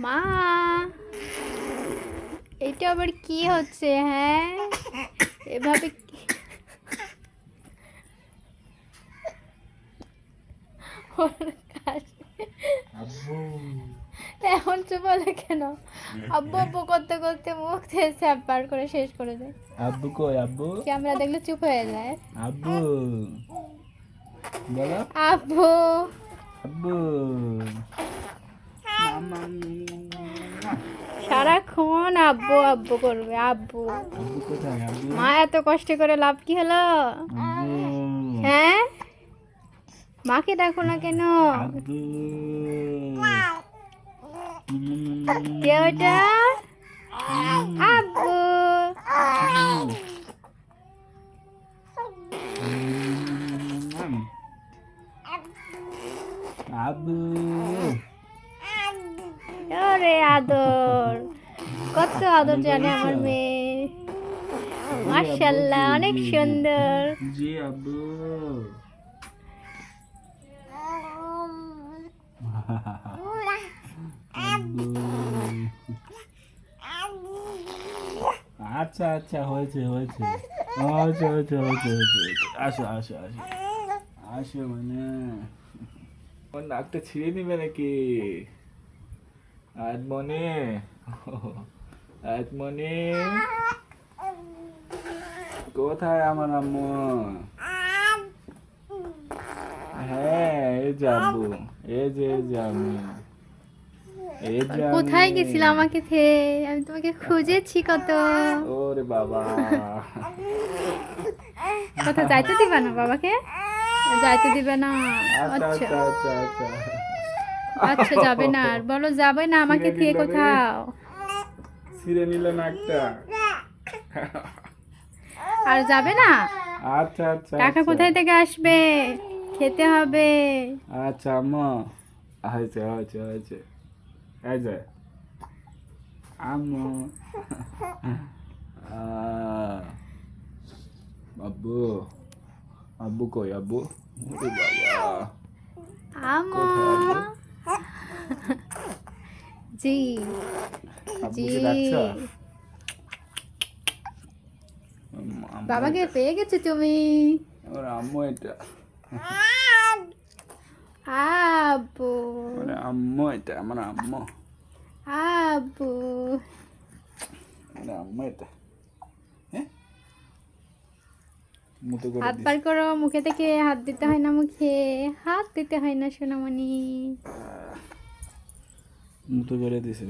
মা, এটা আবার কি হচ্ছে? হ্যাঁ, এভাবে এমন চুপ বলে কেন? আব্বু আব্বু করতে করতে মুখ থেকে স্যাপ বার করে শেষ করে দেয়। আব্বু কই আব্বু? ক্যামেরা দেখলে চুপ হয়ে যায়। আব্বু বলো আব্বু, আব্বু। মামা সারাক্ষণ আব্বু আব্বু করবে। আব্বু, আব্বু কোথায় আব্বু? মা এত কষ্ট করে লাভ কি হলো? আব্বু হ্যাঁ, মাকে দেখো না কেন? আব্বু কে ওটা? আব্বু, আব্বু ওরে আদর, কত আদর জানে আমার মেয়ে। মাশাআল্লাহ, অনেক সুন্দর। জি আব্বু। আব্বু আচ্ছা আচ্ছা হয়েছে হয়েছে হয়েছে হয়েছে হয়েছে হয়েছে আসো আসো আসো আসো মানে ওর নাকটা ছিঁড়ে নিবে নাকি? আজমনি আজমনি কোথায় আমার আম্মু? হ্যাঁ এই যে আব্বু, এই যে আমি, এই যে আমি। কোথায় গেছিল আমাকে থেকে? আমি তোমাকে খুঁজেছি কত। ওরে বাবা কোথাও যাইতে দিবে না বাবাকে? যাইতে দিবে না? আচ্ছা আচ্ছা আচ্ছা আচ্ছা আচ্ছা আচ্ছা, যাবে না আর বলো, যাবে না আমাকে ছিঁড়ে থেকে নিল রে, কোথাও। ছিঁড়ে নিল নাকটা। আর যাবে না? আচ্ছা আচ্ছা টাকা আচ্ছা কোথায় থেকে আসবে? খেতে হবে। আচ্ছা আম্মু হয়েছে হয়েছে হয়েছে এই যে আম্মু আব্বু আব্বু কই আব্বু? ওরে বাবা আমো, কোথায় আব্বু? জি জি। আব্বুকে ডাকছো? বাবাকে পেয়ে গেছো তুমি। আমার আম্মু এটা, আব্বু মানে আম্মু এটা আমার আম্মু, আব্বু, মানে আম্মু এটা। হ্যাঁ মুতো করে হাত দিস, বার করো মুখে থেকে। হাত দিতে হয় না মুখে, হাত দিতে হয় না সোনামণি। মুতো করে দিছে।